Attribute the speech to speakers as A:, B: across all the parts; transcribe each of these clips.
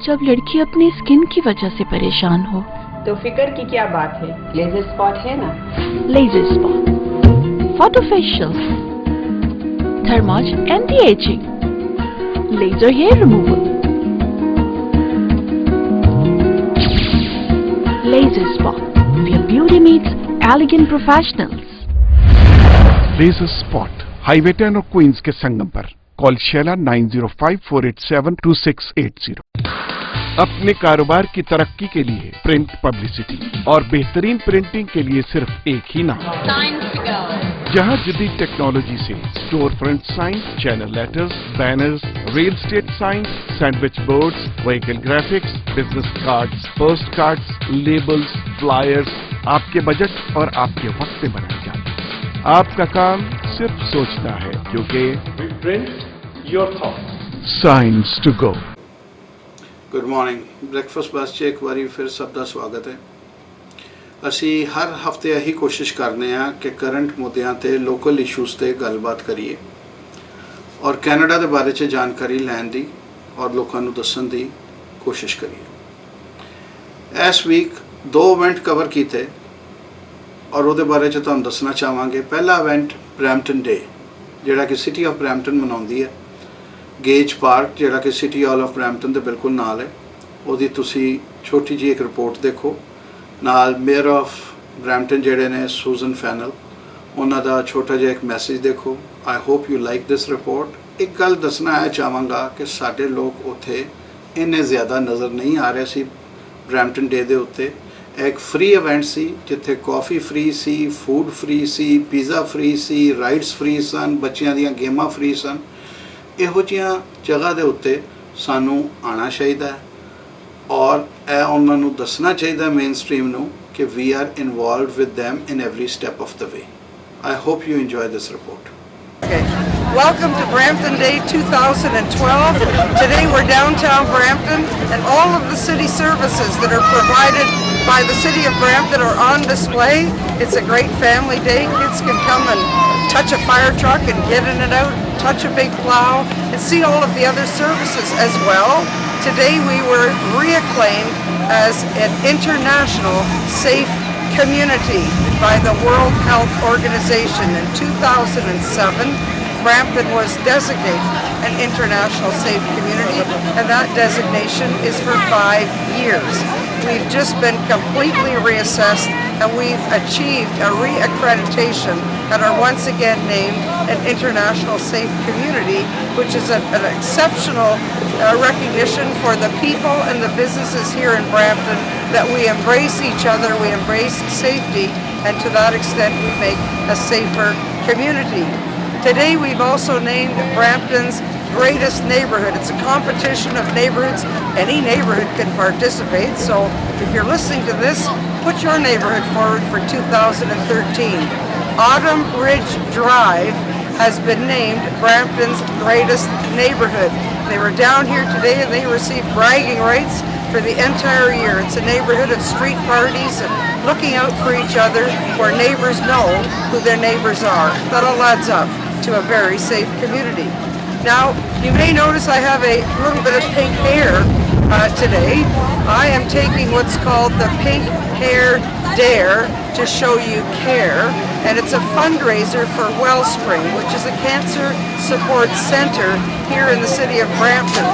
A: जब लड़की अपनी स्किन की वजह से परेशान हो
B: तो फिक्र की क्या बात है, लेजर स्पॉट है ना।
A: Laser spot, photofacial, Thermage anti aging, laser hair removal. Laser spot, where beauty meets elegant professionals.
C: Laser spot, highway 10 और क्वींस के संगम पर। Call Sheila 9054872680। अपने कारोबार की तरक्की के लिए प्रिंट पब्लिसिटी और बेहतरीन प्रिंटिंग के लिए सिर्फ एक ही नाम, जहां जदीद टेक्नोलॉजी से store front sign, channel letters, banners, real estate sign, sandwich boards, vehicle graphics, business cards, post cards, labels, flyers आपके बजट और आपके वक्त में बनाए जाते हैं। आपका काम सिर्फ सोचना है, क्योंकि print your thought, signs to go.
D: Good morning. Breakfast बस 'ਚ एक बारी फिर सब का स्वागत है। ਅਸੀਂ हर हफ्ते यही कोशिश करने कि करंट मुद्दों ते लोकल इशूज़ ते गलबात करिए और कैनेडा के बारे च जानकारी लैन दी और लोगों को दसन की कोशिश करिए। इस वीक 2 इवेंट कवर किए और वो बारे च तुहानूं दसना चाहांगे। पहला इवेंट ब्रैम्पटन डे, जिहड़ा कि सिटी ऑफ ब्रैम्पटन मनाउंदी है। गेज पार्क जिहड़ा कि सिटी हॉल ऑफ ब्रैम्पटन के बिल्कुल नाल है, उहदी तुसी छोटी जी एक रिपोर्ट देखो। नाल मेयर ऑफ ब्रैम्पटन जिहड़े ने सूजन फैनल, उन्हां दा छोटा जिहा एक मैसेज देखो। आई hope you like this report. एक गल दसना है चाहांगा कि साडे लोग उत्थे इन्ने ज़्यादा नज़र नहीं आ रहे सी ब्रैम्पटन डे दे उत्ते। एक फ्री इवेंट सी जिथे कॉफ़ी फ्री सी, फूड फ्री सी, पिज़्ज़ा फ्री सी, राइड्स फ्री सन, बच्चियां दीयां गेमां फ्री सन। इहो जिहियां जगह दे उत्ते सानू आना चाहिए और उन्होंने दसना चाहिए मेन स्ट्रीम नू कि we are involve with them in every step of the way. I hope you enjoy this report.
E: Welcome to Brampton Day 2012. Today we're downtown Brampton and all of the city services that are provided by the city of Brampton are on display. It's a great family day. Kids can come and touch a fire truck and get in and out, touch a big plow, and see all of the other services as well. Today we were reacclaimed as an international safe community by the World Health Organization. In 2007, Brampton was designated an international safe community, and that designation is for 5 years. We've just been completely reassessed and we've achieved a reaccreditation and are once again named an international safe community, which is an exceptional recognition for the people and the businesses here in Brampton that we embrace each other, we embrace safety, and to that extent we make a safer community. Today we've also named Brampton's greatest neighborhood. It's a competition of neighborhoods. Any neighborhood can participate, so if you're listening to this, put your neighborhood forward for 2013. Autumn Ridge Drive has been named Brampton's greatest neighborhood. They were down here today and they received bragging rights for the entire year. It's a neighborhood of street parties and looking out for each other, where neighbors know who their neighbors are. That all adds up to a very safe community. Now, you may notice I have a little bit of pink hair today. I am taking what's called the Pink Hair Dare to show you care, and it's a fundraiser for Wellspring, which is a cancer support center here in the city of Brampton.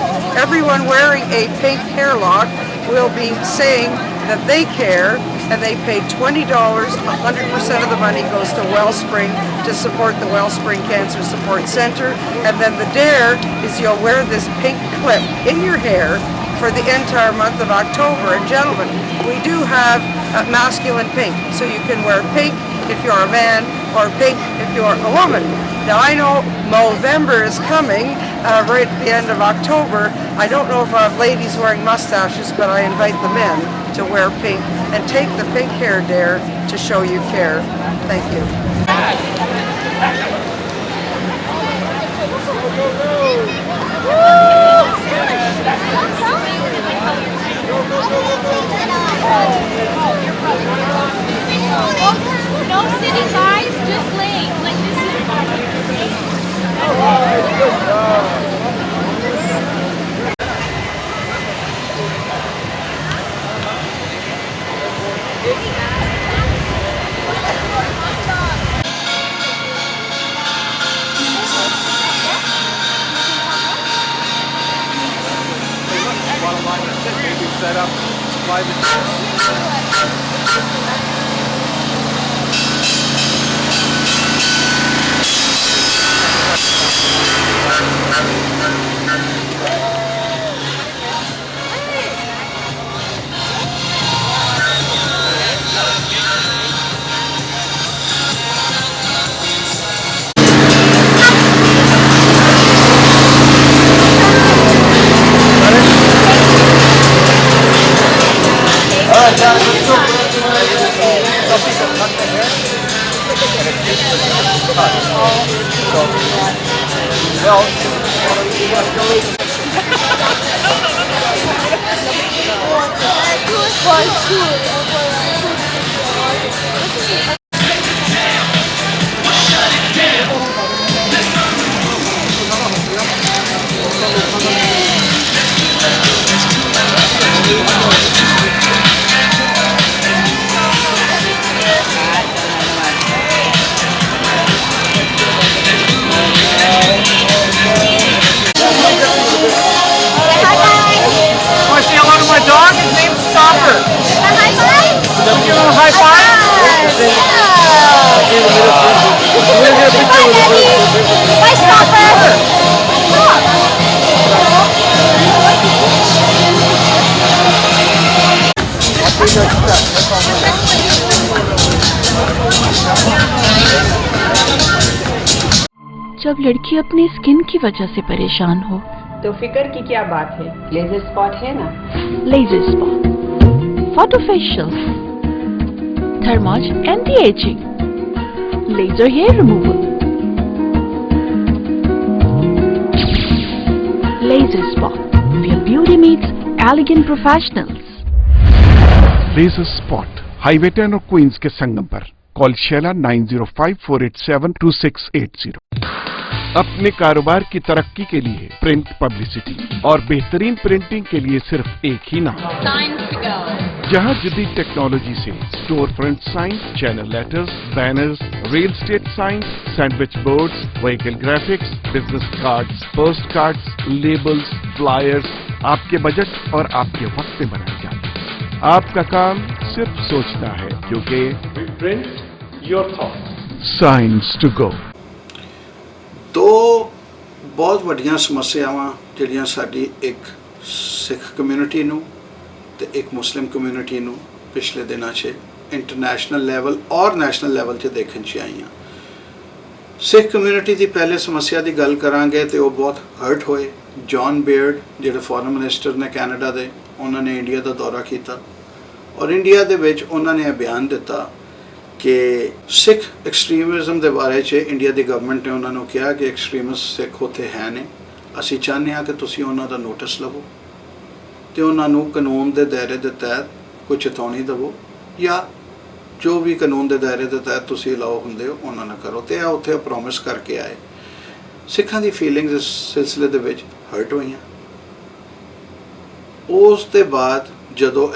E: Everyone wearing a pink hair lock will be saying that they care, and they pay $20. 100% of the money goes to Wellspring to support the Wellspring Cancer Support Center. And then the dare is you'll wear this pink clip in your hair for the entire month of October. And gentlemen, we do have masculine pink, so you can wear pink if you're a man or pink if you're a woman. Now I know Movember is coming right at the end of October. I don't know if I have ladies wearing mustaches, but I invite the men to wear pink and take the pink hair dare to show you care. Thank you.
F: No sitting guys, just laying. Like this is
A: जब लड़की अपनी skin की वजह से परेशान हो
B: तो फिक्र की क्या बात है, लेजर स्पॉट है ना।
A: Laser spot, photo facial, Thermage anti aging, laser hair removal, laser spot, where beauty meets elegant professionals.
C: Laser spot highway 10 और क्वींस के संगम पर। Call Sheila 9054872680। अपने कारोबार की तरक्की के लिए प्रिंट पब्लिसिटी और बेहतरीन प्रिंटिंग के लिए सिर्फ एक ही नाम, जहां जदीद टेक्नोलॉजी से store front sign, channel letters, banners, real estate sign, sandwich boards, vehicle graphics, business cards, post cards, labels, flyers आपके बजट और आपके वक्त में बनाए जाते हैं। आपका काम सिर्फ सोचना है, क्योंकि print your thoughts, signs to go.
D: दो बहुत ਵੱਡੀਆਂ ਸਮੱਸਿਆਵਾਂ ਜਿਹੜੀਆਂ ਸਾਡੀ ਇੱਕ ਸਿੱਖ ਕਮਿਊਨਿਟੀ ਨੂੰ ਤੇ ਇੱਕ ਮੁਸਲਿਮ ਕਮਿਊਨਿਟੀ ਨੂੰ ਪਿਛਲੇ ਦਿਨਾਂ 'ਚ ਇੰਟਰਨੈਸ਼ਨਲ ਲੈਵਲ ਔਰ ਨੈਸ਼ਨਲ ਲੈਵਲ 'ਚ ਦੇਖਣ 'ਚ ਆਈਆਂ। ਸਿੱਖ ਕਮਿਊਨਿਟੀ ਦੀ ਪਹਿਲੇ ਸਮੱਸਿਆ ਦੀ ਗੱਲ ਕਰਾਂਗੇ ਤੇ ਉਹ ਬਹੁਤ ਹਰਟ ਹੋਏ। ਜੌਨ ਬੇਅਰਡ ਜਿਹੜੇ ਫੋਰਨ ਮਿਨਿਸਟਰ ਨੇ ਕੈਨੇਡਾ ਦੇ, ਉਹਨਾਂ ਨੇ ਇੰਡੀਆ ਦਾ ਦੌਰਾ ਕੀਤਾ ਔਰ ਇੰਡੀਆ ਦੇ ਵਿੱਚ ਉਹਨਾਂ ਨੇ ਇਹ ਬਿਆਨ ਦਿੱਤਾ कि सिख एक्सट्रीमिज्म के बारे इंडिया की गवर्नमेंट ने उन्होंने कहा कि एक्सट्रीमिस्ट सिख उत्थे है ने, असी चाहते हैं कि तुसी उन्हों का नोटिस लवो तो उन्होंने कानून के दायरे के तहत कोई चेतावनी दवो या जो भी कानून के दायरे के तहत तुसी अलाउ होंदे हो उन्होंने करो। तो यह उत्थे प्रॉमिस करके आए। सिखां की फीलिंग्स इस सिलसिले दे विच हर्ट हुई। उस दे बाद जदों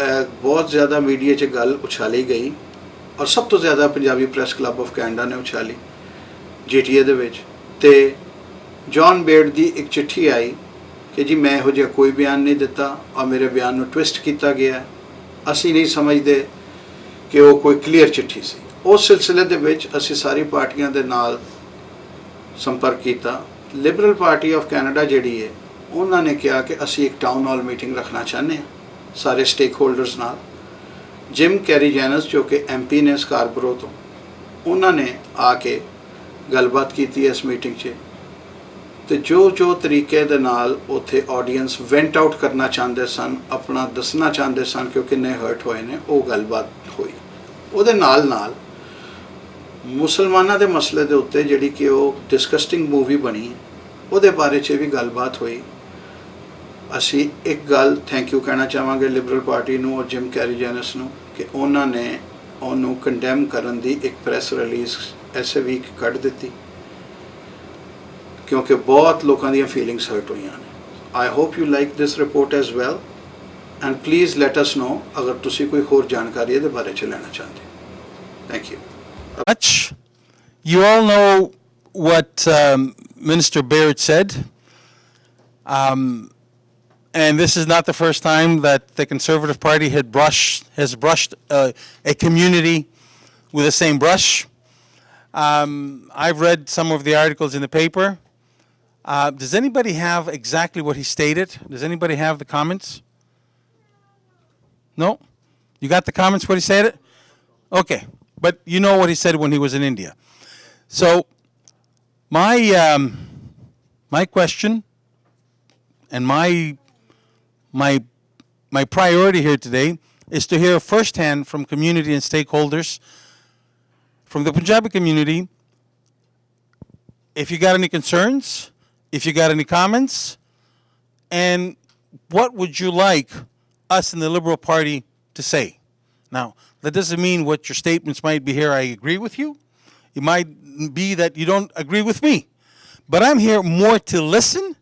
D: बहुत ज़्यादा मीडिया 'च गल उछाली गई और सब तो ज़्यादा Punjabi press club of Canada ने उछाली GTA दे विच, ते जॉन बेयर्ड की एक चिट्ठी आई कि जी मैं इहो जिहा कोई बयान नहीं दिता और मेरे बयान को ट्विस्ट किया गया, असी नहीं समझते कि वो कोई क्लीयर चिट्ठी सी। उस सिलसिले दे विच असी सारी पार्टियां दे नाल संपर्क किया। लिबरल पार्टी ऑफ कैनेडा जिहड़ी है उन्होंने कहा कि असी एक टाउन हॉल मीटिंग रखना चाहते हैं सारे स्टेक होल्डर्स नाल। जिम कैरीजेनस जो कि MP ने स्कारबरो तो उन्होंने आके गलबात की इस मीटिंग 'च ते जो तरीके दे नाल उत्थे ऑडियंस वेंट आउट करना चाहते सन, अपना दसना चाहते सन कि किन्ने हर्ट होए ने, वो गलबात हुई। उहदे नाल नाल मुसलमाना दे मसले दे उत्ते जिहड़ी कि वो डिस्कस्टिंग मूवी बनी उहदे बारे 'च भी गलबात हुई। असी एक गल थैंक यू कहना चाहांगे लिबरल पार्टी नूं और जिम कैरीजेनस नूं कि उन्होंने उन्होंने कंडैम करन दी एक प्रैस रिलीज़ ऐसे वीक कढ़ दी, क्योंकि बहुत लोगों दी फीलिंग्स हर्ट हुई हैं। I hope you like this report as well and please let us know अगर तुसी कोई होर जानकारी इहदे बारे च लेना चाहते। Thank you
G: much. You all know what Minister Baird said. and this is not the first time that the Conservative Party has brushed a community with the same brush. I've read some of the articles in the paper. Does anybody have exactly what he stated? Does anybody have the comments? No? You got the comments, what he said? Okay. But you know what he said when he was in India. So my question and my priority here today is to hear firsthand from community and stakeholders from the Punjabi community if you got any concerns, if you got any comments, and what would you like us in the Liberal Party to say? Now, that doesn't mean what your statements might be here, I agree with you. It might be that you don't agree with me. But I'm here more to listen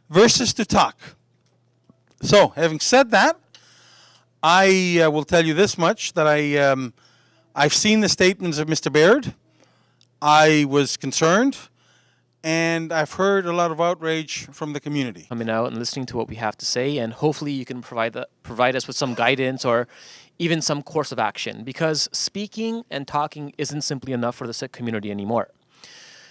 G: versus to talk. So, having said that, I will tell you this much, that I've seen the statements of Mr. Baird. I was concerned, and I've heard a lot of outrage from the community.
H: Coming out and listening to what we have to say, and hopefully you can provide us with some guidance or even some course of action, because speaking and talking isn't simply enough for the Sikh community anymore.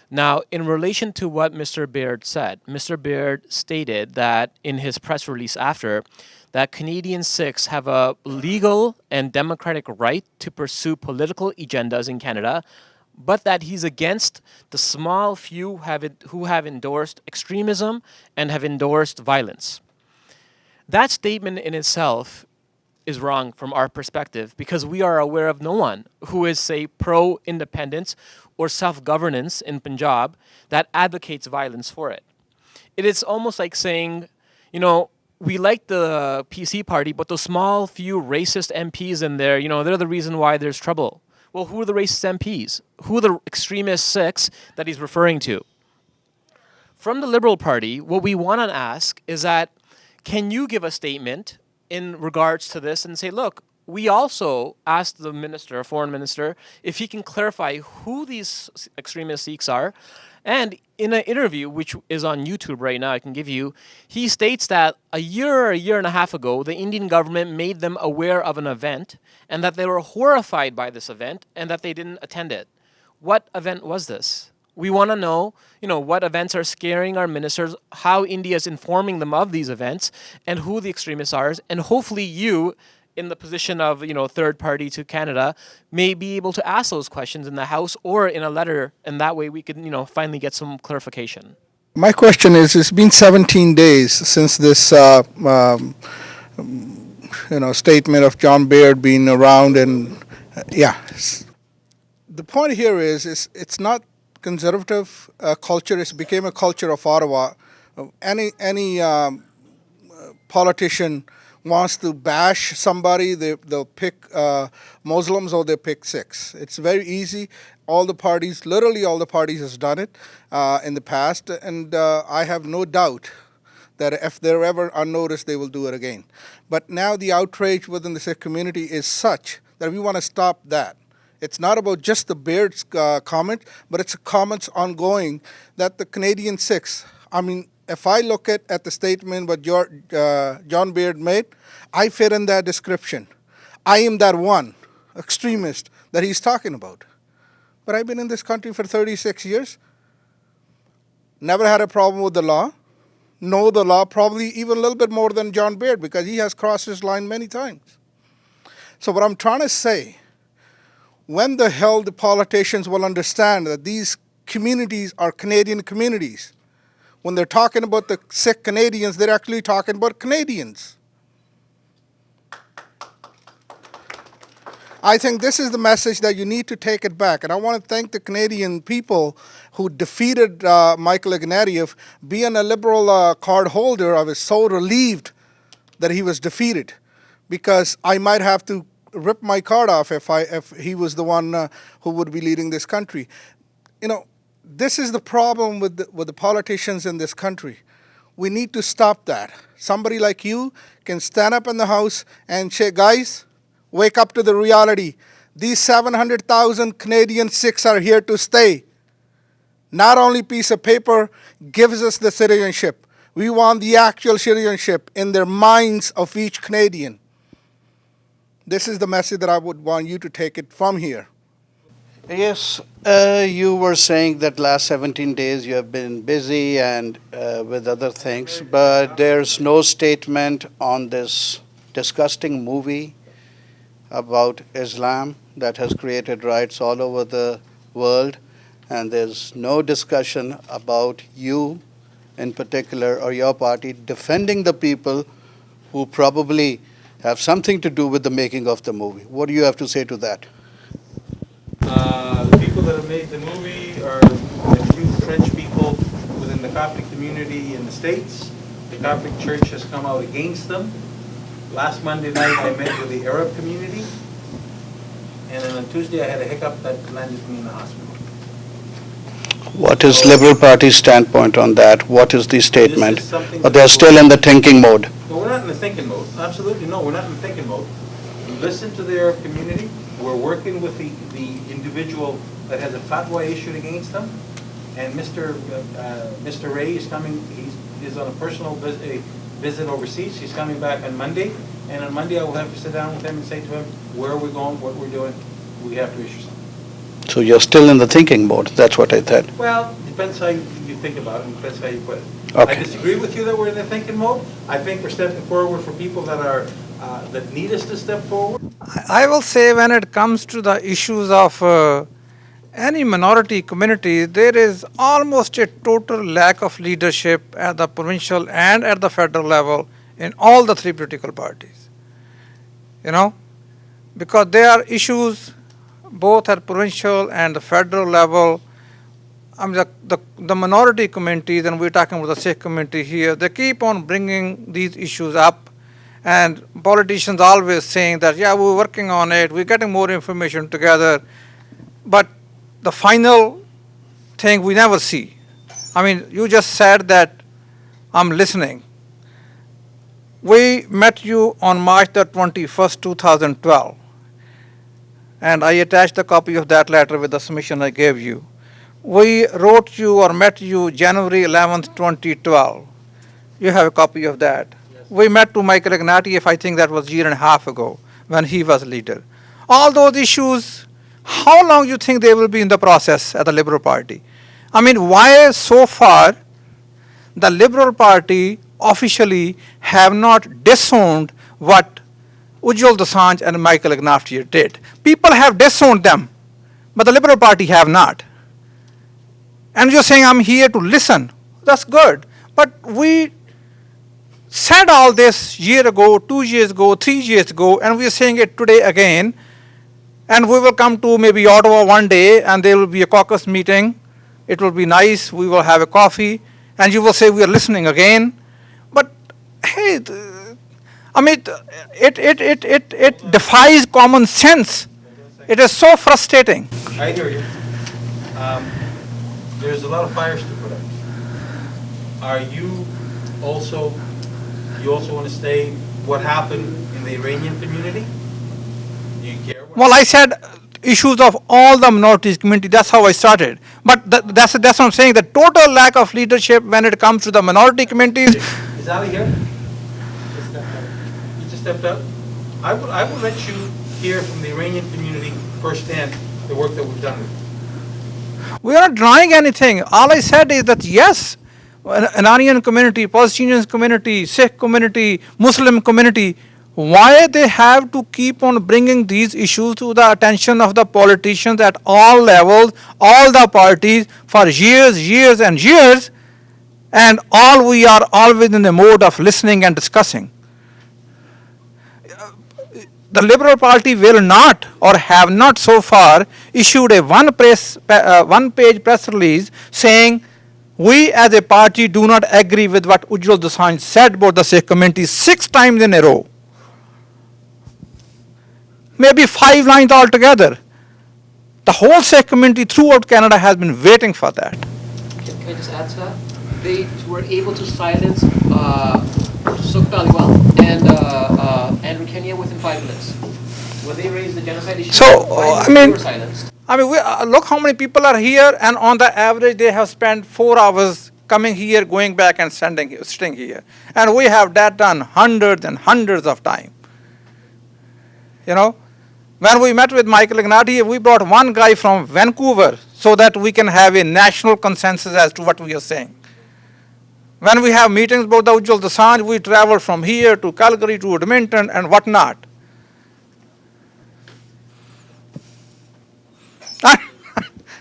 H: Now, in relation to what Mr. Baird said, Mr. Baird stated that in his press release after, that Canadian Sikhs have a legal and democratic right to pursue political agendas in Canada, but that he's against the small few who have endorsed extremism and have endorsed violence. That statement in itself is wrong from our perspective, because we are aware of no one who is, say, pro-independence or self-governance in Punjab that advocates violence for it. It is almost like saying, you know, we like the PC party, but those small few racist MPs in there, you know, they're the reason why there's trouble. Well, who are the racist MPs? Who are the extremist Sikhs that he's referring to? From the Liberal Party, what we want to ask is that, can you give a statement in regards to this and say, look, we also asked the minister, foreign minister, if he can clarify who these extremist Sikhs are. And in an interview, which is on YouTube right now, I can give you, he states that a year and a half ago, the Indian government made them aware of an event and that they were horrified by this event and that they didn't attend it. What event was this? We want to know, you know, what events are scaring our ministers, how India is informing them of these events, and who the extremists are. And hopefully you, in the position of, you know, third party to Canada, may be able to ask those questions in the House or in a letter, and that way we could, you know, finally get some clarification.
I: My question is, it's been 17 days since this, statement of John Baird being around, and the point here is it's not conservative culture. It became a culture of Ottawa. Any politician wants to bash somebody, they'll pick Muslims or they'll pick Sikhs. It's very easy. Literally all the parties has done it in the past, and I have no doubt that if they're ever unnoticed, they will do it again. But now the outrage within the Sikh community is such that we want to stop that. It's not about just the Baird's comment, but it's comments ongoing that the Canadian Sikhs, I mean, if I look at the statement what John Baird made, I fit in that description. I am that one extremist that he's talking about. But I've been in this country for 36 years, never had a problem with the law, know the law probably even a little bit more than John Baird, because he has crossed his line many times. So what I'm trying to say, when the hell the politicians will understand that these communities are Canadian communities? When they're talking about the Sikh Canadians, they're actually talking about Canadians. I think this is the message that you need to take it back. And I want to thank the Canadian people who defeated Michael Ignatieff. Being a Liberal card holder, I was so relieved that he was defeated, because I might have to rip my card off if he was the one who would be leading this country. You know, this is the problem with the politicians in this country. We need to stop that. Somebody like you can stand up in the House and say, guys, wake up to the reality. These 700,000 Canadian Sikhs are here to stay. Not only piece of paper gives us the citizenship. We want the actual citizenship in their minds of each Canadian. This is the message that I would want you to take it from here.
D: Yes, you were saying that last 17 days you have been busy and with other things, but there's no statement on this disgusting movie about Islam that has created riots all over the world, and there's no discussion about you in particular or your party defending the people who probably have something to do with the making of the movie. What do you have to say to that?
G: The people that have made the movie are a few French people within the Catholic community in the States. The Catholic Church has come out against them. Last Monday night I met with the Arab community, and then on Tuesday I had a hiccup that landed me in the hospital.
D: What is Liberal Party's standpoint on that? What is the statement?
G: Something
D: Or they're still in the thinking mode?
G: No, we're not in the thinking mode. Absolutely no, we're not in the thinking mode. We listen to the Arab community. We're working with the individual that has a fatwa issued against them. And Mr. Ray is coming, he's on a personal visit overseas. He's coming back on Monday. And on Monday I will have to sit down with him and say to him, where are we going, what we're doing. We have to issue something.
D: So you're still in the thinking mode, that's what I said.
G: Well, depends how you think about it, and depends how you put it.
D: Okay.
G: I disagree with you that we're in the thinking mode. I think we're stepping forward for people that are that need us to step forward.
J: I will say when it comes to the issues of any minority community, there is almost a total lack of leadership at the provincial and at the federal level in all the three political parties. You know, because there are issues both at provincial and the federal level. I mean, the minority communities, and we're talking about the Sikh community here, they keep on bringing these issues up, and politicians always saying that, yeah, we're working on it, we're getting more information together, but the final thing we never see. I mean, you just said that I'm listening. We met you on March the 21st, 2012. And I attached a copy of that letter with the submission I gave you. We wrote you or met you January 11th, 2012. You have a copy of that. Yes. We met to Michael Ignatieff, I think that was a year and a half ago when he was leader. All those issues, how long do you think they will be in the process at the Liberal Party? I mean, why so far the Liberal Party officially have not disowned what Ujjwal Dosanjh and Michael Ignatieff did? People have disowned them, but the Liberal Party have not. And you're saying I'm here to listen. That's good. But we said all this year ago, 2 years ago, 3 years ago, and we're saying it today again. And we will come to maybe Ottawa one day, and there will be a caucus meeting. It will be nice. We will have a coffee, and you will say we are listening again. But hey, I mean, it defies common sense. It is so frustrating.
G: I hear you. There's a lot of fires to put out. Are you also want to say what happened in the Iranian community? Do you care?
J: Well, I said issues of all the minorities community. That's how I started. But that's what I'm saying. The total lack of leadership when it comes to the minority communities.
G: Is Ali here? You just stepped up. I will let you hear from the Iranian community firsthand the work that we've done.
J: We are not denying anything. All I said is that yes, an Iranian community, Palestinian community, Sikh community, Muslim community, why they have to keep on bringing these issues to the attention of the politicians at all levels, all the parties for years and years, and all we are always in the mode of listening and discussing. The Liberal Party will not or have not so far issued a one-page press release saying we as a party do not agree with what Ujjwal Dosanjh said about the Sikh community 6 times in a row. Maybe 5 lines altogether. The whole Sikh community throughout Canada has been waiting for that.
H: Can I just add to that? They were able to silence Sukh Paliwal and Andrew Kenya within 5 minutes. When they raised the genocide issue, they were silenced.
J: Look how many people are here, and on the average they have spent 4 hours coming here, going back and sitting here. And we have that done hundreds and hundreds of times. You know, when we met with Michael Ignatieff, we brought one guy from Vancouver so that we can have a national consensus as to what we are saying. When we have meetings about the Ujjwal Dassanj, we travel from here to Calgary to Edmonton and whatnot.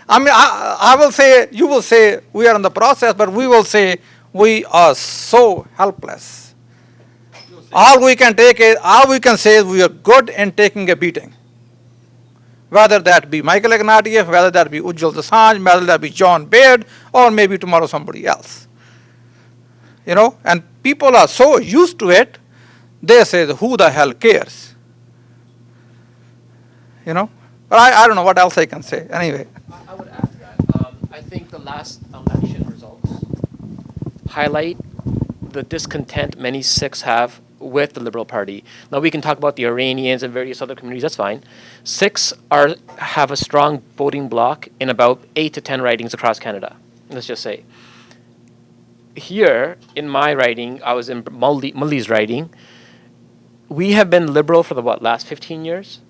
J: I mean, I will say, you will say we are in the process, but we will say we are so helpless. All we can say is we are good in taking a beating. Whether that be Michael Ignatieff, whether that be Ujjwal Dassanj, whether that be John Baird, or maybe tomorrow somebody else. You know, and people are so used to it, they say, who the hell cares? You know, but I don't know what else I can say. Anyway.
H: I would add to that. I think the last election results highlight the discontent many Sikhs have with the Liberal Party. Now we can talk about the Iranians and various other communities, that's fine. Sikhs have a strong voting bloc in about 8 to 10 ridings across Canada, let's just say. Here, in my riding, I was in Mully's riding, we have been Liberal for the, last 15 years?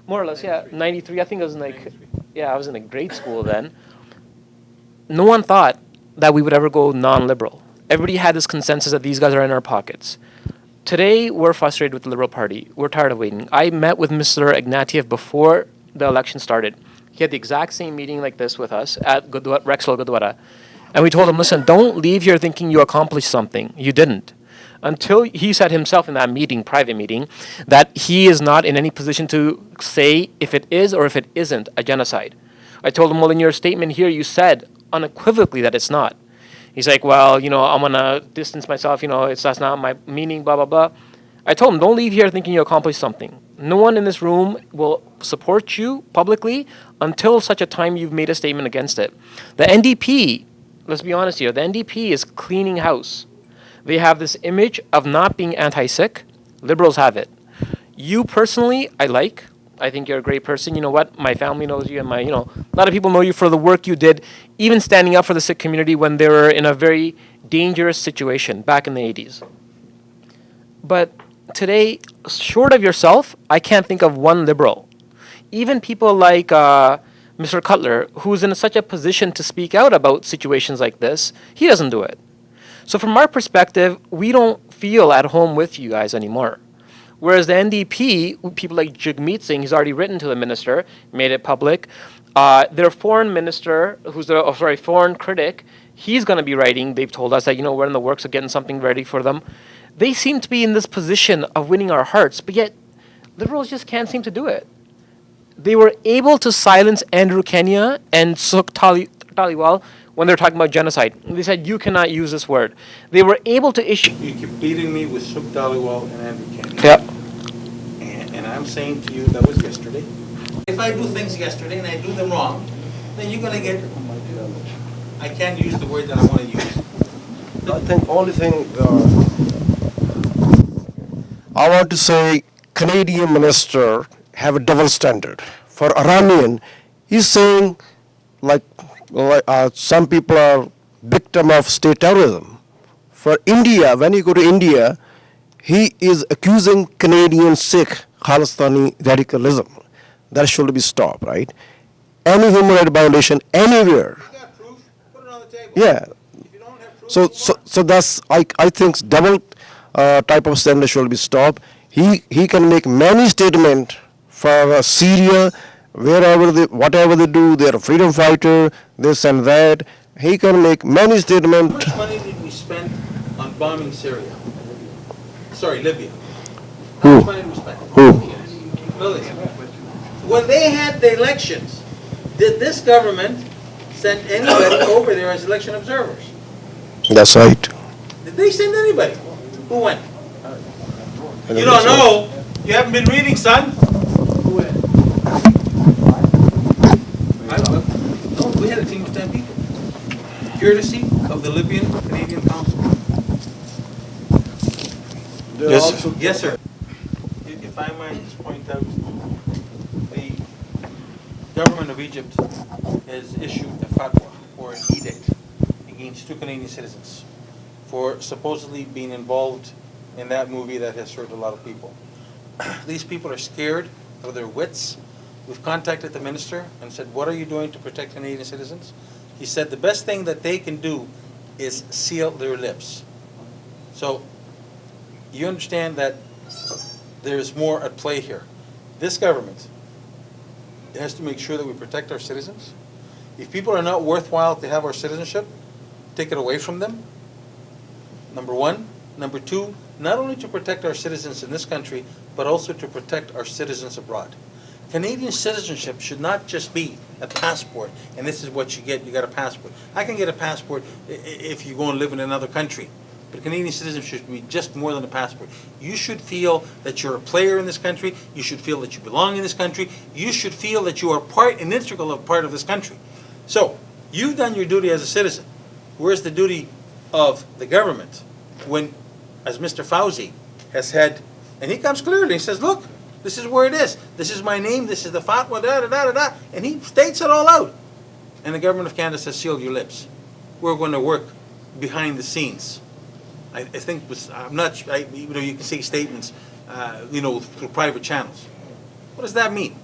H: More or less, yeah, 93, I think I was in I was in a grade school then. No one thought that we would ever go non-Liberal. Everybody had this consensus that these guys are in our pockets. Today, we're frustrated with the Liberal Party. We're tired of waiting. I met with Mr. Ignatieff before the election started. He had the exact same meeting like this with us at Rexall Gurdwara. And we told him, listen, don't leave here thinking you accomplished something. You didn't. Until he said himself in that meeting, private meeting, that he is not in any position to say if it is or if it isn't a genocide. I told him, well, in your statement here, you said unequivocally that it's not. He's like, well, you know, I'm going to distance myself, you know, that's not my meaning, blah, blah, blah. I told him, don't leave here thinking you accomplished something. No one in this room will support you publicly until such a time you've made a statement against it. The NDP, let's be honest here, the NDP is cleaning house. They have this image of not being anti-Sikh. Liberals have it. You personally, I think you're a great person. You know what? My family knows you, and a lot of people know you for the work you did, even standing up for the Sikh community when they were in a very dangerous situation back in the 80s. But today, short of yourself, I can't think of one Liberal. Even people like Mr. Cutler, who's in such a position to speak out about situations like this, he doesn't do it. So from our perspective, we don't feel at home with you guys anymore. Whereas the NDP, people like Jagmeet Singh, he's already written to the minister, made it public. Their foreign minister, foreign critic, he's going to be writing. They've told us that, we're in the works of getting something ready for them. They seem to be in this position of winning our hearts, but yet Liberals just can't seem to do it. They were able to silence Andrew Kenya and Sukh Taliwal when they're talking about genocide. They said, you cannot use this word. They were able to issue...
G: You keep beating me with Sukh Taliwal and Andrew Kenya.
H: Yep.
G: And I'm saying to you, that was yesterday. If I do things yesterday and I do them wrong, then you're going to get... I can't use the word that I want to use.
K: I think only thing I want to say, Canadian minister have a double standard. For Iranian, he's saying some people are victim of state terrorism. For India, when you go to India, he is accusing Canadian Sikh Khalistani radicalism. That should be stopped, right? Any human rights violation anywhere.
G: You got proof? Put it on the table.
K: Yeah.
G: If you don't have proof,
K: So that's I think double type of standard should be stopped. He can make many statements for Syria, whatever they do, they're a freedom fighter, this and that. He can make many statements.
G: how much money did we spend on bombing Syria? Sorry, Libya.
K: Who?
G: How much money did we spend?
K: Who?
G: Millions. When they had the elections, did this government send anybody over there as election observers?
K: That's right.
G: Did they send anybody? Who went? You don't know. You haven't been reading, son. Who went? I don't know. No, we had a team of 10 people. Courtesy of the Libyan Canadian Council.
K: Yes.
G: Yes, sir. If I might just point out, the government of Egypt has issued a fatwa for an edict against 2 Canadian citizens for supposedly being involved in that movie that has hurt a lot of people. These people are scared of their wits. We've contacted the minister and said, what are you doing to protect Canadian citizens? He said the best thing that they can do is seal their lips. So you understand that there's more at play here. This government has to make sure that we protect our citizens. If people are not worthwhile to have our citizenship, take it away from them, number one. Number two, not only to protect our citizens in this country, but also to protect our citizens abroad. Canadian citizenship should not just be a passport, and this is what you get, you got a passport. I can get a passport if you go and live in another country, but Canadian citizenship should be just more than a passport. You should feel that you're a player in this country, you should feel that you belong in this country, you should feel that you are an integral part of this country. So, you've done your duty as a citizen. Where's the duty of the government when, as Mr. Fauci has said, and he comes clearly, he says, look, this is where it is. This is my name, this is the fatwa, da-da-da-da-da, and he states it all out. And the government of Canada says, seal your lips. We're going to work behind the scenes. I think, I'm not, you know, you can say statements, you know, through private channels. What does that mean?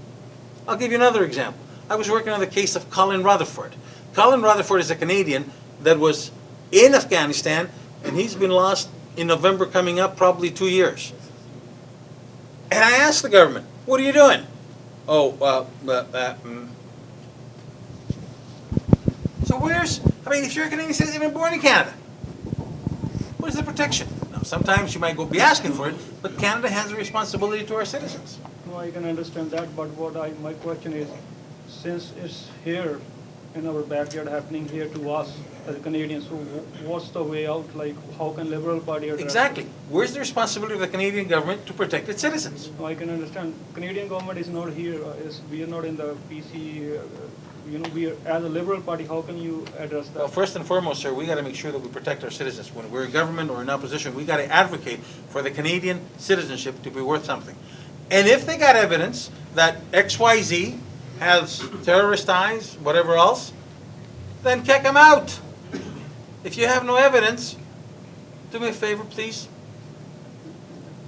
G: I'll give you another example. I was working on the case of Colin Rutherford. Colin Rutherford is a Canadian that was in Afghanistan, and he's been lost in November coming up, probably 2 years. And I asked the government, what are you doing? Oh, So where's, I mean, if you're a Canadian citizen, even born in Canada, what is the protection? Now, sometimes you might be asking for it, but Canada has a responsibility to our citizens.
L: No, I can understand that, but my question is, since it's here in our backyard happening here to us as Canadians, so what's the way out? Like, how can Liberal Party address
G: Exactly.
L: it?
G: Where's the responsibility of the Canadian government to protect its citizens?
L: No, I can understand. Canadian government is not here. We are not in the PC. You know, we are, as a Liberal Party, how can you address that?
G: Well, first and foremost, sir, we got to make sure that we protect our citizens. When we're in government or in opposition, we got to advocate for the Canadian citizenship to be worth something. And if they got evidence that XYZ has terrorist ties, whatever else, then kick them out. If you have no evidence, do me a favor, please.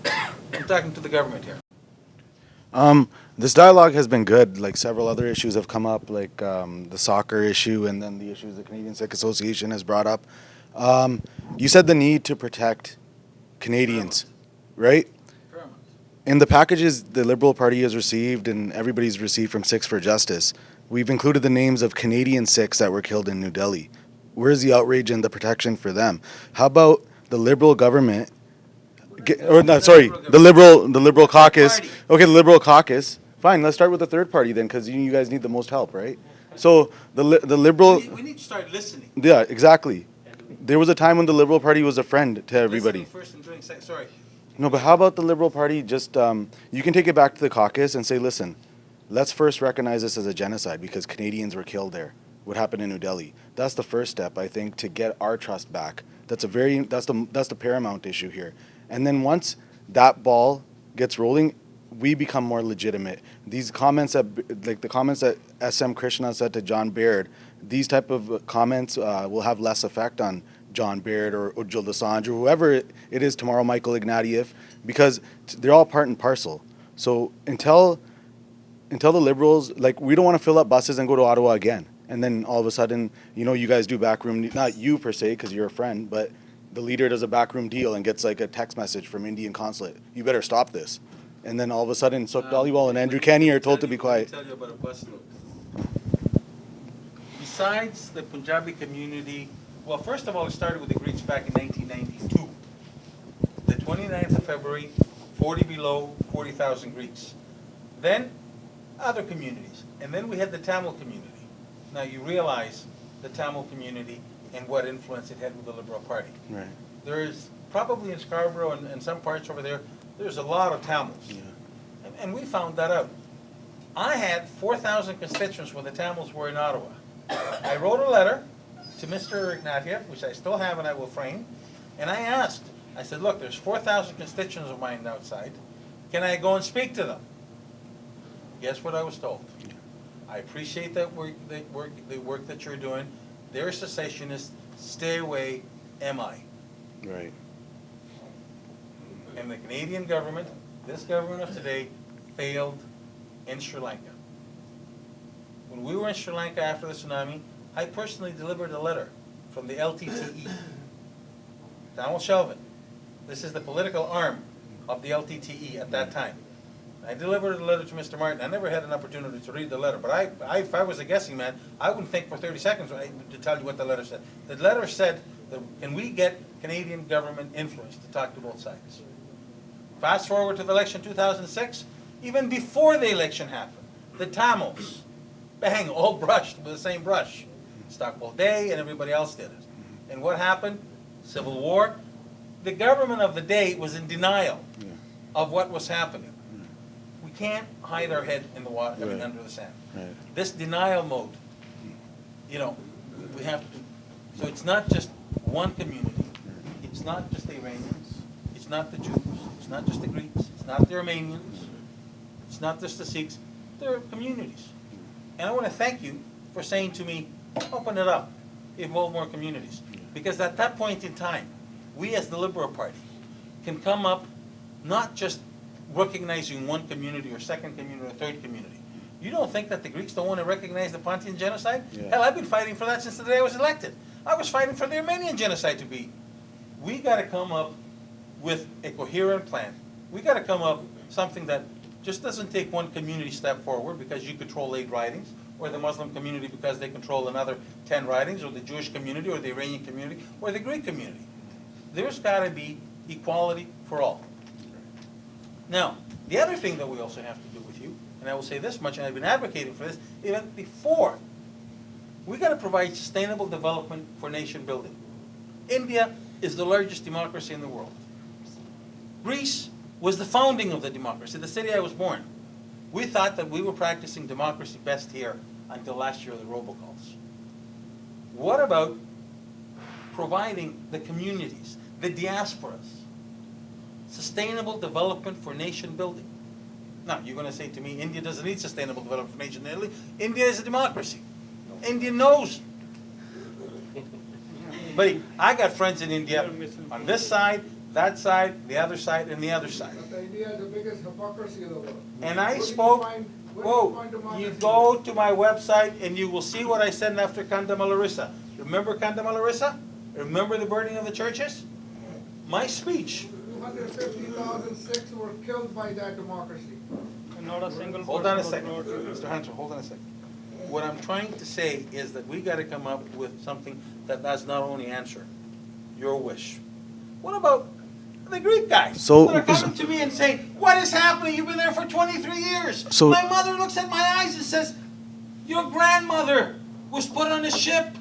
G: I'm talking to the government here.
M: This dialogue has been good. Like, several other issues have come up, like the soccer issue and then the issues the Canadian Sikh Association has brought up. You said the need to protect Canadians, right? In the packages the Liberal Party has received and everybody's received from Sikhs for Justice, we've included the names of Canadian Sikhs that were killed in New Delhi. Where's the outrage and the protection for them? How about the Liberal government, the Liberal caucus? Okay, the Liberal caucus. Fine, let's start with the third party then, because you guys need the most help, right? So the Liberal.
G: We need to start listening.
M: Yeah, exactly. There was a time when the Liberal Party was a friend to everybody.
G: First and doing sorry.
M: No, but how about the Liberal Party just, you can take it back to the caucus and say, listen, let's first recognize this as a genocide because Canadians were killed there. What happened in New Delhi? That's the first step, I think, to get our trust back. That's the paramount issue here. And then once that ball gets rolling, we become more legitimate. These comments like the comments that SM Krishna said to John Baird, these type of comments will have less effect on John Baird or Ujjwal Dosanjh or whoever it is tomorrow, Michael Ignatieff, because they're all part and parcel. So until the Liberals, like, we don't want to fill up buses and go to Ottawa again. And then all of a sudden, you know, you guys do backroom, not you per se, because you're a friend, but the leader does a backroom deal and gets like a text message from Indian consulate. You better stop this. And then all of a sudden, Sukh Dhaliwal and Andrew Kenny are told to be quiet.
G: Let me tell you about a bus route. Besides the Punjabi community, well, first of all, it started with the Greeks back in 1992. The 29th of February, 40 below, 40,000 Greeks. Then other communities. And then we had the Tamil community. Now you realize the Tamil community and what influence it had with the Liberal Party.
M: Right.
G: There's probably in Scarborough and some parts over there, there's a lot of Tamils.
M: Yeah.
G: And we found that out. I had 4,000 constituents when the Tamils were in Ottawa. I wrote a letter to Mr. Ignatieff, which I still have and I will frame, and I asked, I said, look, there's 4,000 constituents of mine outside. Can I go and speak to them? Guess what I was told? I appreciate that work that you're doing, they're secessionists, stay away, am I?
M: Right.
G: And the Canadian government, this government of today, failed in Sri Lanka. When we were in Sri Lanka after the tsunami, I personally delivered a letter from the LTTE. Donald Shelvin, this is the political arm of the LTTE at that time. I delivered a letter to Mr. Martin. I never had an opportunity to read the letter, but if I was a guessing man, I wouldn't think for 30 seconds to tell you what the letter said. The letter said, that, can we get Canadian government influence to talk to both sides? Fast forward to the election 2006, even before the election happened, the Tamils, bang, all brushed with the same brush. Stockwell Day and everybody else did it. And what happened? Civil war. The government of the day was in denial of what was happening. We can't hide our head in the water, I mean, under the sand.
M: Right.
G: This denial mode, you know, we have to. So it's not just one community. It's not just the Iranians. It's not the Jews. It's not just the Greeks. It's not the Armenians. It's not just the Sikhs. They're communities. And I want to thank you for saying to me, open it up, involve more communities. Because at that point in time, we as the Liberal Party can come up not just recognizing one community or second community or third community. You don't think that the Greeks don't want to recognize the Pontian genocide?
M: Yeah.
G: Hell, I've been fighting for that since the day I was elected. I was fighting for the Armenian genocide to be. We got to come up with a coherent plan. We got to come up with something that just doesn't take one community step forward because you control 8 ridings, or the Muslim community because they control another 10 ridings, or the Jewish community, or the Iranian community, or the Greek community. There's got to be equality for all. Now, the other thing that we also have to do with you, and I will say this much, and I've been advocating for this even before, we got to provide sustainable development for nation building. India is the largest democracy in the world. Greece was the founding of the democracy, the city I was born. We thought that we were practicing democracy best here until last year, the robocalls. What about providing the communities, the diasporas, sustainable development for nation building? Now, you're going to say to me, India doesn't need sustainable development for nation building. India is a democracy. India knows. But I got friends in India on this side, that side, the other side, and the other side.
I: India is the biggest hypocrisy in the world.
G: And I spoke, you go to my website and you will see what I said after Kandama Larissa. Remember Kandama Larissa? Remember the burning of the churches? My speech.
I: 250,000 Sikhs were killed by that democracy.
L: And not a single
G: Hold on a second, Mr. Hunter, hold on a second. What I'm trying to say is that we got to come up with something that does not only answer your wish. What about the Greek guys
M: So-
G: that are coming to me and saying, what is happening? You've been there for 23 years.
M: So-
G: My mother looks at my eyes and says, your grandmother was put on a ship.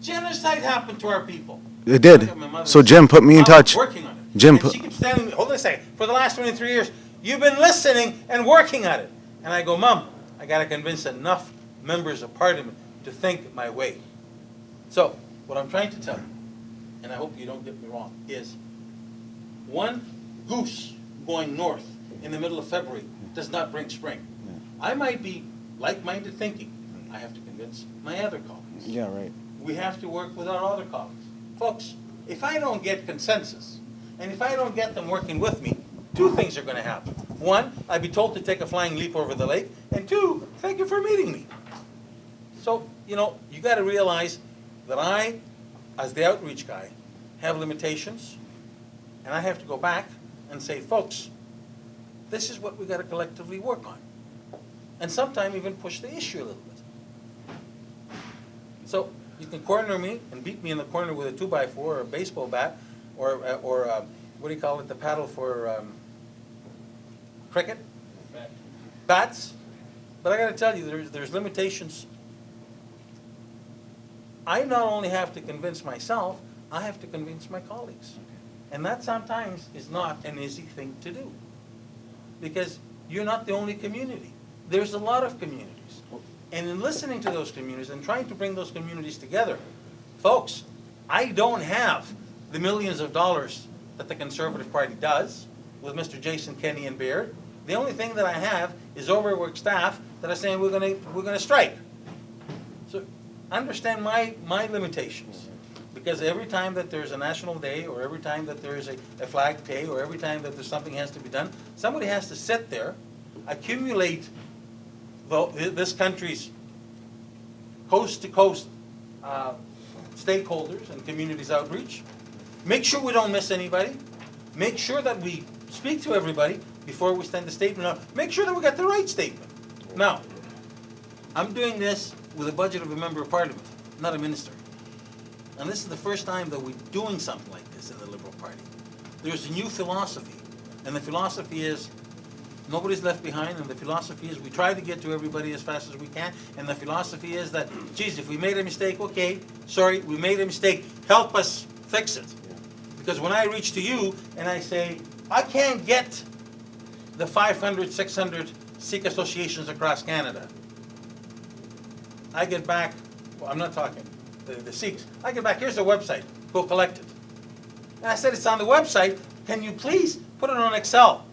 G: Genocide happened to our people.
M: It did. So Jim put me in touch.
G: Working on it.
M: Jim
G: And
M: put.
G: she keeps telling me, hold on a second, for the last 23 years, you've been listening and working at it. And I go, Mom, I got to convince enough members of Parliament to think my way. So, what I'm trying to tell you, and I hope you don't get me wrong, is one goose going north in the middle of February does not bring spring. I might be like-minded thinking. I have to convince my other colleagues.
M: Yeah, right.
G: We have to work with our other colleagues. Folks, if I don't get consensus, and if I don't get them working with me, 2 things are going to happen. 1, I'd be told to take a flying leap over the lake, and 2, thank you for meeting me. So, you know, you got to realize that I, as the outreach guy, have limitations, and I have to go back and say, folks, this is what we got to collectively work on. And sometimes even push the issue a little bit. So, you can corner me and beat me in the corner with a 2x4 or a baseball bat, or what do you call it, the paddle for cricket? Bats. But I got to tell you, there's limitations. I not only have to convince myself, I have to convince my colleagues. And that sometimes is not an easy thing to do. Because you're not the only community. There's a lot of communities. And in listening to those communities and trying to bring those communities together, folks, I don't have the millions of dollars that the Conservative Party does with Mr. Jason Kenney and Baird. The only thing that I have is overworked staff that are saying we're going to strike. So understand my limitations. Because every time that there's a national day, or every time that there's a flag day, or every time that there's something has to be done, somebody has to sit there, accumulate this country's coast-to-coast stakeholders and communities outreach, make sure we don't miss anybody, make sure that we speak to everybody before we send a statement out, make sure that we got the right statement. Now, I'm doing this with a budget of a member of parliament, not a minister. And this is the first time that we're doing something like this in the Liberal Party. There's a new philosophy, and the philosophy is nobody's left behind, and the philosophy is we try to get to everybody as fast as we can, and the philosophy is that, geez, if we made a mistake, okay, sorry, we made a mistake, help us fix it. Because when I reach to you and I say, I can't get the 500, 600 Sikh associations across Canada, I get back, well, I'm not talking the Sikhs, I get back, here's the website, go collect it. And I said, it's on the website, can you please put it on Excel?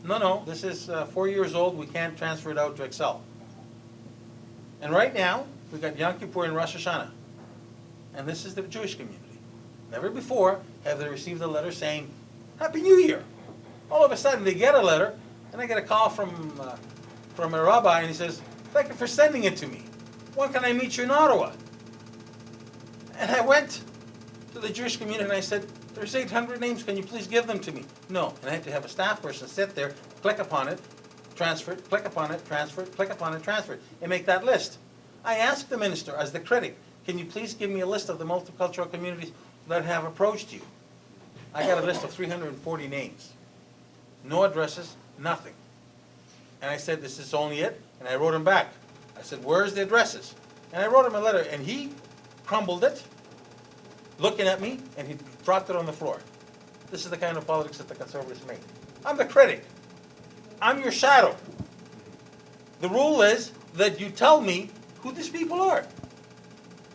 G: No, this is 4 years old, we can't transfer it out to Excel. And right now, we've got Yom Kippur and Rosh Hashanah. And this is the Jewish community. Never before have they received a letter saying, Happy New Year. All of a sudden they get a letter, and I get a call from a rabbi, and he says, thank you for sending it to me. When can I meet you in Ottawa? And I went to the Jewish community and I said, there's 800 names, can you please give them to me? No, and I had to have a staff person sit there, click upon it, transfer it, click upon it, transfer it, click upon it, transfer it, and make that list. I asked the minister, as the critic, can you please give me a list of the multicultural communities that have approached you? I got a list of 340 names. No addresses, nothing. And I said, this is only it, and I wrote him back. I said, where's the addresses? And I wrote him a letter, and he crumbled it, looking at me, and he dropped it on the floor. This is the kind of politics that the Conservatives make. I'm the critic. I'm your shadow. The rule is that you tell me who these people are.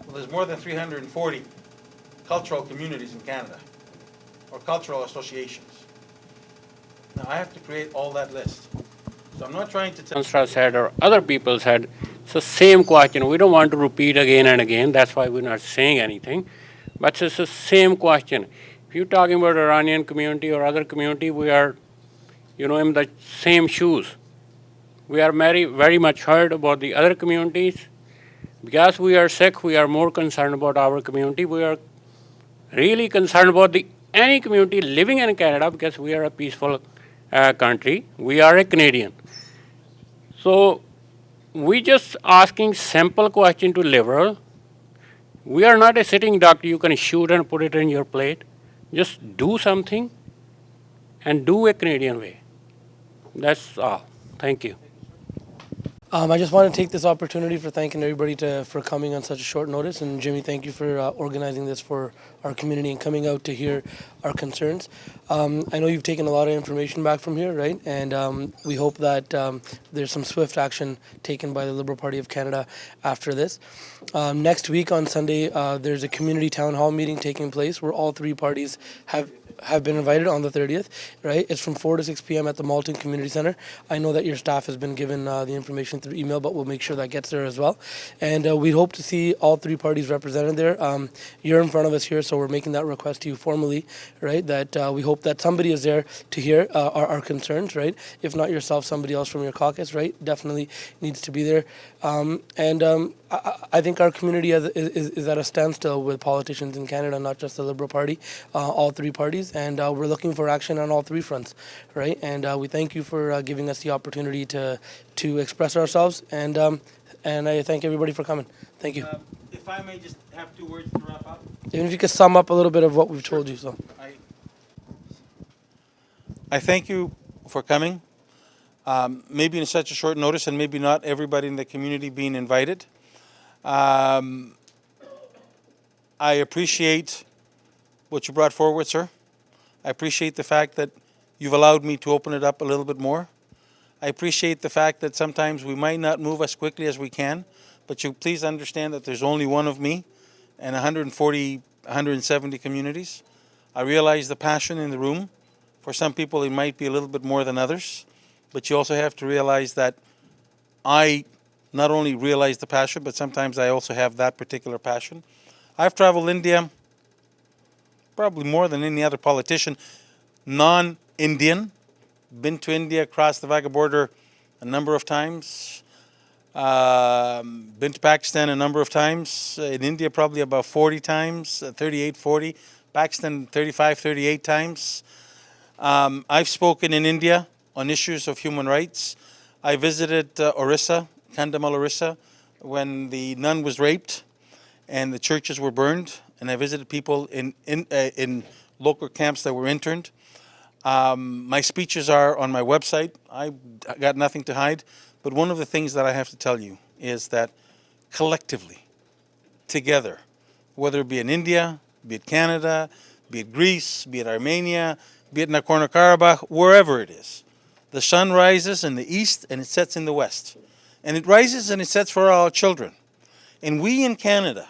G: Well, there's more than 340 cultural communities in Canada, or cultural associations. Now I have to create all that list. So I'm not trying to tell...
N: Councillor said, or other people said, it's the same question. We don't want to repeat again and again. That's why we're not saying anything. But it's the same question. If you're talking about Iranian community or other community, we are, in the same shoes. We are very much heard about the other communities. Because we are Sikh, we are more concerned about our community. We are really concerned about any community living in Canada because we are a peaceful country. We are a Canadian. So we just asking simple question to Liberal. We are not a sitting doctor you can shoot and put it in your plate. Just do something and do a Canadian way. That's all. Thank you.
O: I just want to take this opportunity for thanking everybody for coming on such a short notice. And Jimmy, thank you for organizing this for our community and coming out to hear our concerns. I know you've taken a lot of information back from here, right? And we hope that there's some swift action taken by the Liberal Party of Canada after this. Next week on Sunday, there's a community town hall meeting taking place where all three parties have been invited on the 30th, right? It's from 4 to 6 p.m. at the Malton Community Center. I know that your staff has been given the information through email, but we'll make sure that gets there as well. And we hope to see all three parties represented there. You're in front of us here, so we're making that request to you formally, right? That we hope that somebody is there to hear our concerns, right? If not yourself, somebody else from your caucus, right? Definitely needs to be there. I think our community is at a standstill with politicians in Canada, not just the Liberal Party, all three parties, and we're looking for action on all three fronts, right? And we thank you for giving us the opportunity to express ourselves, and I thank everybody for coming. Thank you.
G: If I may just have 2 words to wrap up.
O: Even if you could sum up a little bit of what we've told you. So
G: I thank you for coming. Maybe in such a short notice, and maybe not everybody in the community being invited. I appreciate what you brought forward, sir. I appreciate the fact that you've allowed me to open it up a little bit more. I appreciate the fact that sometimes we might not move as quickly as we can, but you please understand that there's only one of me and 140, 170 communities. I realize the passion in the room. For some people, it might be a little bit more than others, but you also have to realize that I not only realize the passion, but sometimes I also have that particular passion. I've traveled India probably more than any other politician, non-Indian. Been to India, crossed the Wagah border a number of times. Been to Pakistan a number of times. In India, probably about 40 times, 38, 40. Pakistan, 35, 38 times. I've spoken in India on issues of human rights. I visited Orissa, Kandhamal, Orissa, when the nun was raped and the churches were burned. And I visited people in local camps that were interned. My speeches are on my website. I got nothing to hide. But one of the things that I have to tell you is that collectively, together, whether it be in India, be it Canada, be it Greece, be it Armenia, be it Nagorno-Karabakh, wherever it is, the sun rises in the east and it sets in the west. And it rises and it sets for our children. And we in Canada,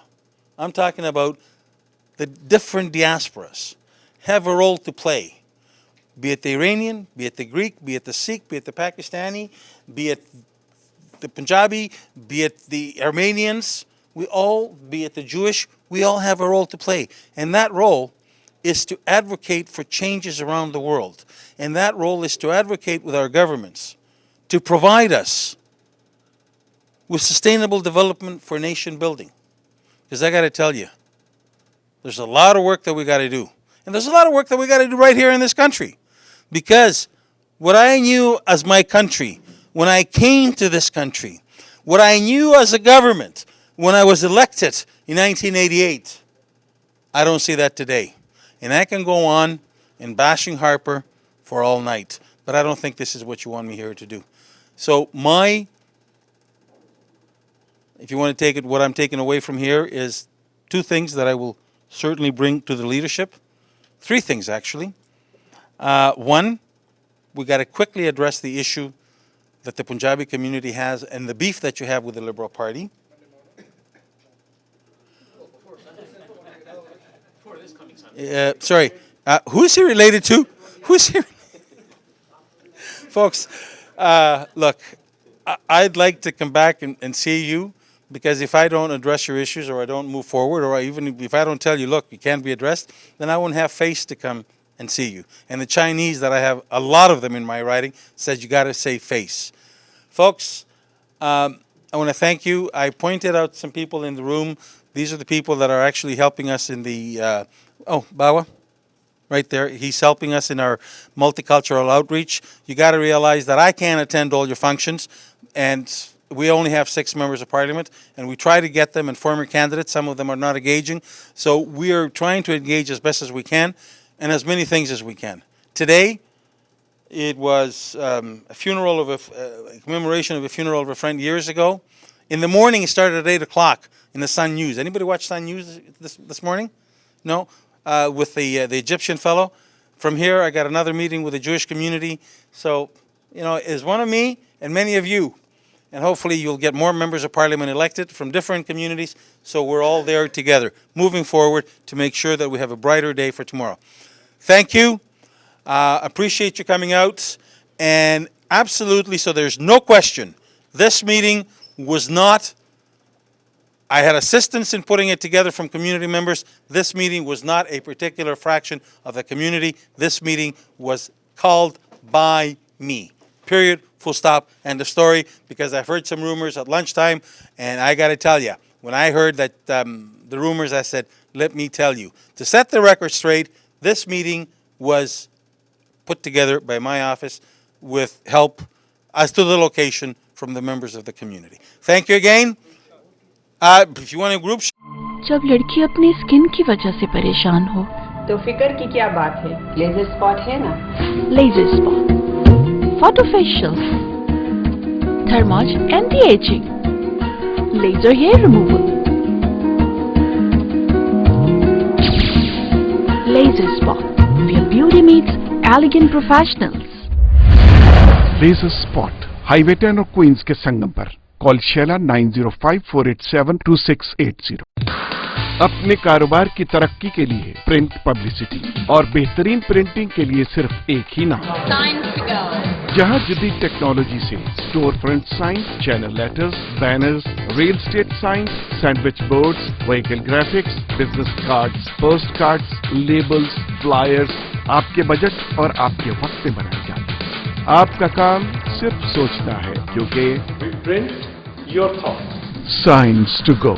G: I'm talking about the different diasporas, have a role to play. Be it the Iranian, be it the Greek, be it the Sikh, be it the Pakistani, be it the Punjabi, be it the Armenians, we all, be it the Jewish, we all have a role to play. And that role is to advocate for changes around the world. And that role is to advocate with our governments to provide us with sustainable development for nation building. Because I got to tell you, there's a lot of work that we got to do. And there's a lot of work that we got to do right here in this country. Because what I knew as my country, when I came to this country, what I knew as a government when I was elected in 1988, I don't see that today. And I can go on in bashing Harper for all night, but I don't think this is what you want me here to do. So if you want to take it, what I'm taking away from here is two things that I will certainly bring to the leadership. Three things, actually. One, we got to quickly address the issue that the Punjabi community has and the beef that you have with the Liberal Party. Sorry, who's he related to? Who's he? Folks, look, I'd like to come back and see you, because if I don't address your issues or I don't move forward, or even if I don't tell you, look, you can't be addressed, then I won't have face to come and see you. And the Chinese that I have, a lot of them in my writing, says you got to say face. Folks, I want to thank you. I pointed out some people in the room. These are the people that are actually helping us in the, Bawa, right there. He's helping us in our multicultural outreach. You got to realize that I can't attend all your functions, and we only have 6 members of parliament, and we try to get them and former candidates. Some of them are not engaging. So we are trying to engage as best as we can, and as many things as we can. Today, it was a funeral of a commemoration of a funeral of a friend years ago. In the morning, it started at 8 o'clock in the Sun News. Anybody watch Sun News this morning? No? With the Egyptian fellow. From here, I got another meeting with the Jewish community. So, it's one of me and many of you. And hopefully you'll get more members of parliament elected from different communities, so we're all there together, moving forward to make sure that we have a brighter day for tomorrow. Thank you. Appreciate you coming out. And absolutely, so there's no question, this meeting was not, I had assistance in putting it together from community members. This meeting was not a particular fraction of the community. This meeting was called by me. Period. Full stop. End of story. Because I've heard some rumors at lunchtime, and I got to tell you, when I heard that the rumors, I said, let me tell you. To set the record straight, this meeting was put together by my office with help as to the location from the members of the community. Thank you again. If you want a group...
A: जब लड़की अपनी skin की वजह से परेशान हो
B: तो फिकर की क्या बात है, लेजर स्पॉट है ना।
A: Laser spot, photofacial, thermage anti-aging, laser hair removal, laser spot, where beauty meets elegant professionals.
C: Laser spot highway 10 और क्वींस के संगम पर। Call Sheila 9054872680। अपने कारोबार की तरक्की के लिए प्रिंट पब्लिसिटी और बेहतरीन प्रिंटिंग के लिए सिर्फ एक ही नाम, जहां जदीद टेक्नोलॉजी से store front science, channel letters, banners, real estate science, sandwich boards, vehicle graphics, business cards, post cards, labels, flyers आपके बजट और आपके वक्त में बनाए जाते हैं। आपका काम सिर्फ सोचना है, क्योंकि
P: we print your thoughts.
C: Signs to go.